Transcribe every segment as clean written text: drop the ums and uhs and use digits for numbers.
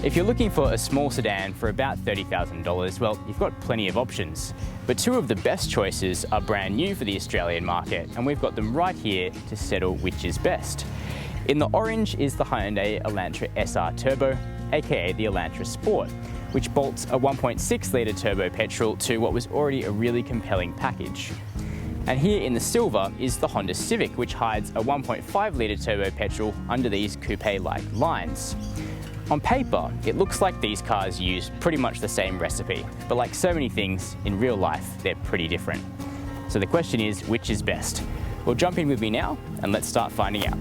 If you're looking for a small sedan for about $30,000, well, you've got plenty of options. But two of the best choices are brand new for the Australian market, and we've got them right here to settle which is best. In the orange is the Hyundai Elantra SR Turbo, aka the Elantra Sport, which bolts a 1.6 litre turbo petrol to what was already a really compelling package. And here in the silver is the Honda Civic, which hides a 1.5 litre turbo petrol under these coupe-like lines. On paper, it looks like these cars use pretty much the same recipe, but like so many things, in real life, they're pretty different. So the question is, which is best? Well, jump in with me now, and let's start finding out.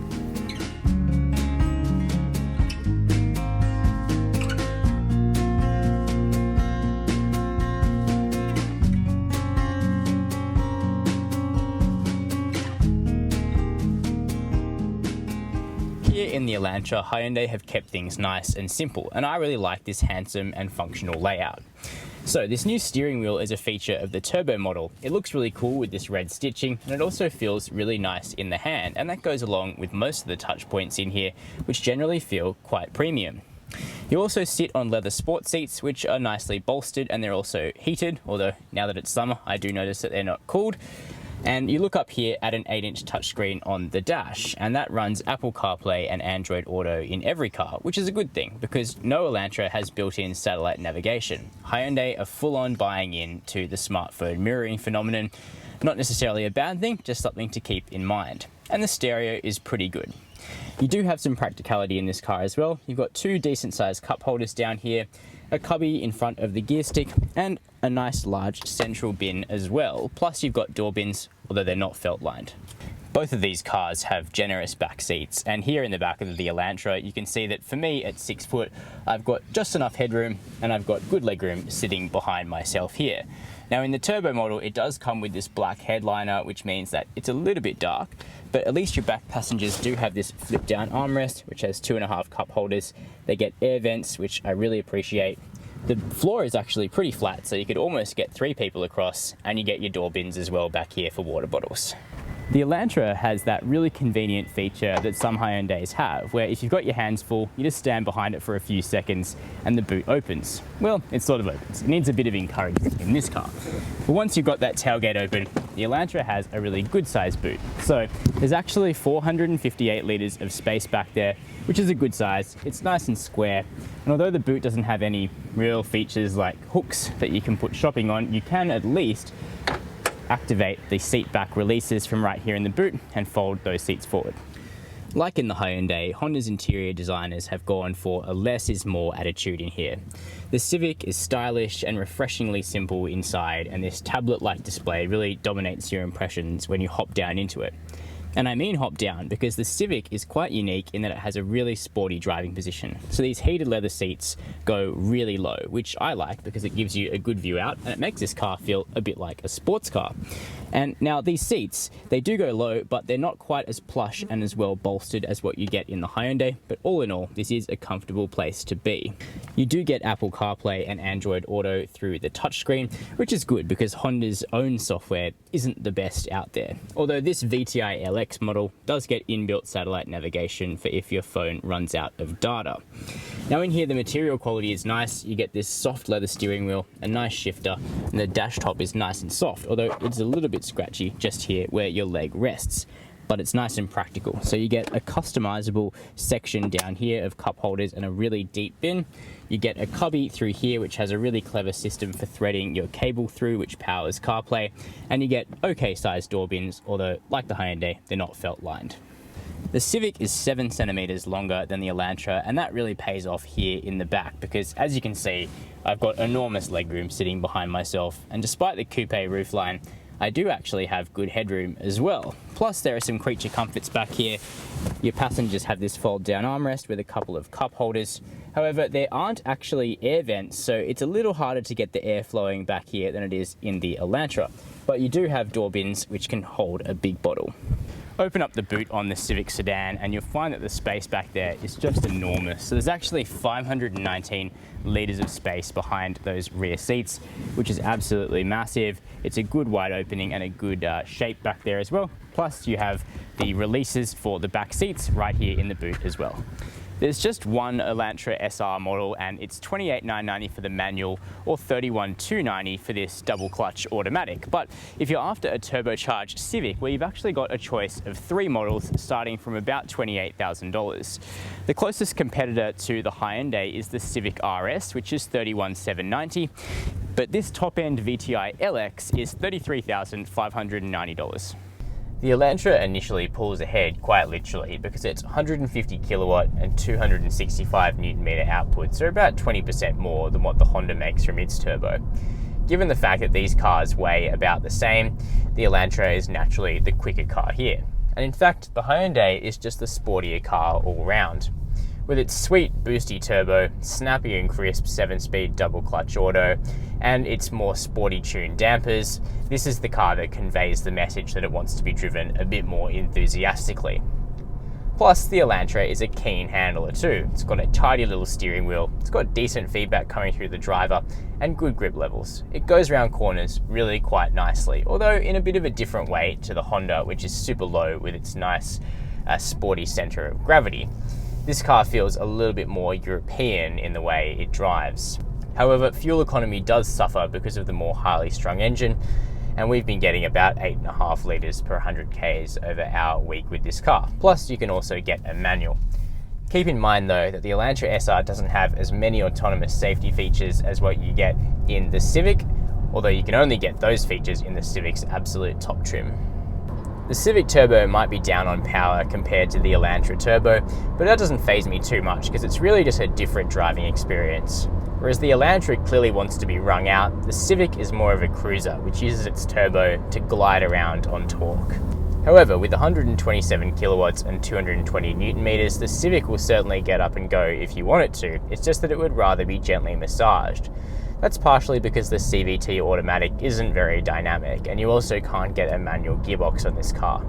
Here in the Elantra, Hyundai have kept things nice and simple, and I really like this handsome and functional layout. So this new steering wheel is a feature of the turbo model. It looks really cool with this red stitching, and it also feels really nice in the hand, and that goes along with most of the touch points in here, which generally feel quite premium. You also sit on leather sport seats, which are nicely bolstered, and they're also heated, although now that it's summer, I do notice that they're not cooled. And you look up here at an 8-inch touchscreen on the dash, and that runs Apple CarPlay and Android Auto in every car, which is a good thing because no Elantra has built-in satellite navigation. Hyundai are full-on buying into the smartphone mirroring phenomenon. Not necessarily a bad thing, just something to keep in mind. And the stereo is pretty good. You do have some practicality in this car as well. You've got two decent-sized cup holders down here, a cubby in front of the gear stick, and a nice large central bin as well. Plus you've got door bins, although they're not felt lined. Both of these cars have generous back seats, and here in the back of the Elantra you can see that for me at 6 foot I've got just enough headroom and I've got good legroom sitting behind myself here. Now in the turbo model it does come with this black headliner, which means that it's a little bit dark, but at least your back passengers do have this flip down armrest which has 2.5 cup holders. They get air vents, which I really appreciate. The floor is actually pretty flat, so you could almost get 3 people across, and you get your door bins as well back here for water bottles. The Elantra has that really convenient feature that some Hyundais have, where if you've got your hands full, you just stand behind it for a few seconds and the boot opens. Well, it sort of opens. It needs a bit of encouragement in this car. But once you've got that tailgate open, the Elantra has a really good sized boot. So there's actually 458 litres of space back there, which is a good size. It's nice and square. And although the boot doesn't have any real features like hooks that you can put shopping on, you can at least activate the seat back releases from right here in the boot and fold those seats forward. Like in the Hyundai, Honda's interior designers have gone for a less is more attitude in here. The Civic is stylish and refreshingly simple inside, and this tablet-like display really dominates your impressions when you hop down into it. And I mean hop down because the Civic is quite unique in that it has a really sporty driving position. So these heated leather seats go really low, which I like because it gives you a good view out and it makes this car feel a bit like a sports car. And now these seats, they do go low, but they're not quite as plush and as well bolstered as what you get in the Hyundai, but all in all, this is a comfortable place to be. You do get Apple CarPlay and Android Auto through the touchscreen, which is good because Honda's own software isn't the best out there. Although this VTI LX model does get inbuilt satellite navigation for if your phone runs out of data. Now in here the material quality is nice. You get this soft leather steering wheel, a nice shifter, and the dash top is nice and soft, although it's a little bit scratchy just here where your leg rests. But it's nice and practical. So you get a customizable section down here of cup holders and a really deep bin. You get a cubby through here which has a really clever system for threading your cable through, which powers CarPlay, and you get okay sized door bins, although like the Hyundai, they're not felt lined. The Civic is 7 centimeters longer than the Elantra, and that really pays off here in the back because, as you can see, I've got enormous legroom sitting behind myself, and despite the coupe roofline, I do actually have good headroom as well. Plus there are some creature comforts back here. Your passengers have this fold down armrest with a couple of cup holders. However, there aren't actually air vents, so it's a little harder to get the air flowing back here than it is in the Elantra. But you do have door bins which can hold a big bottle. Open up the boot on the Civic sedan and you'll find that the space back there is just enormous. So there's actually 519 litres of space behind those rear seats, which is absolutely massive. It's a good wide opening and a good shape back there as well. Plus you have the releases for the back seats right here in the boot as well. There's just one Elantra SR model, and it's $28,990 for the manual or $31,290 for this double clutch automatic. But if you're after a turbocharged Civic, well, you've actually got a choice of 3 models starting from about $28,000. The closest competitor to the Hyundai is the Civic RS, which is $31,790. But this top-end VTI LX is $33,590. The Elantra initially pulls ahead quite literally because it's 150 kilowatt and 265 Newton meter output, so about 20% more than what the Honda makes from its turbo. Given the fact that these cars weigh about the same, the Elantra is naturally the quicker car here. And in fact, the Hyundai is just the sportier car all round. With its sweet boosty turbo, snappy and crisp 7-speed double clutch auto, and its more sporty tuned dampers, this is the car that conveys the message that it wants to be driven a bit more enthusiastically. Plus, the Elantra is a keen handler too. It's got a tidy little steering wheel, it's got decent feedback coming through the driver, and good grip levels. It goes around corners really quite nicely, although in a bit of a different way to the Honda, which is super low with its nice sporty centre of gravity. This car feels a little bit more European in the way it drives. However, fuel economy does suffer because of the more highly strung engine, and we've been getting about 8.5 litres per 100 k's over our week with this car. Plus, you can also get a manual. Keep in mind though that the Elantra SR doesn't have as many autonomous safety features as what you get in the Civic, although you can only get those features in the Civic's absolute top trim. The Civic Turbo might be down on power compared to the Elantra Turbo, but that doesn't faze me too much because it's really just a different driving experience. Whereas the Elantra clearly wants to be wrung out, the Civic is more of a cruiser, which uses its turbo to glide around on torque. However, with 127 kilowatts and 220 Newton meters, the Civic will certainly get up and go if you want it to. It's just that it would rather be gently massaged. That's partially because the CVT automatic isn't very dynamic, and you also can't get a manual gearbox on this car.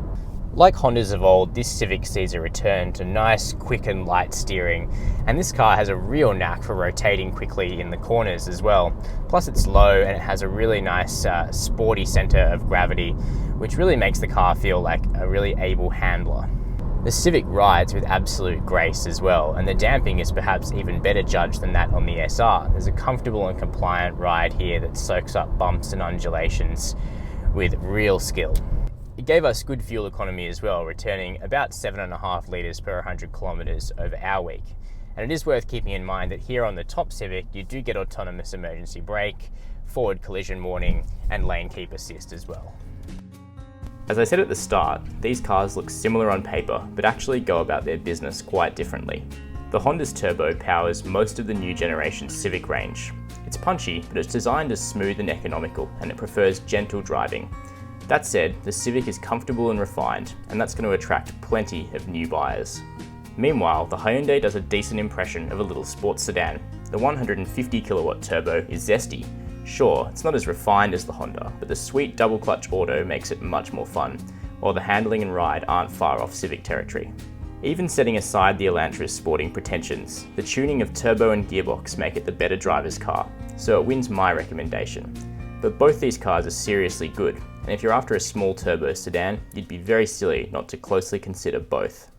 Like Hondas of old, this Civic sees a return to nice, quick and light steering, and this car has a real knack for rotating quickly in the corners as well. Plus it's low and it has a really nice sporty centre of gravity, which really makes the car feel like a really able handler. The Civic rides with absolute grace as well, and the damping is perhaps even better judged than that on the SR. There's a comfortable and compliant ride here that soaks up bumps and undulations with real skill. It gave us good fuel economy as well, returning about 7.5 litres per 100 kilometres over our week. And it is worth keeping in mind that here on the top Civic, you do get autonomous emergency brake, forward collision warning, and lane keep assist as well. As I said at the start, these cars look similar on paper, but actually go about their business quite differently. The Honda's turbo powers most of the new generation Civic range. It's punchy, but it's designed as smooth and economical, and it prefers gentle driving. That said, the Civic is comfortable and refined, and that's going to attract plenty of new buyers. Meanwhile, the Hyundai does a decent impression of a little sports sedan. The 150 kilowatt turbo is zesty. Sure, it's not as refined as the Honda, but the sweet double clutch auto makes it much more fun, while the handling and ride aren't far off Civic territory. Even setting aside the Elantra's sporting pretensions, the tuning of turbo and gearbox make it the better driver's car, so it wins my recommendation. But both these cars are seriously good, and if you're after a small turbo sedan, you'd be very silly not to closely consider both.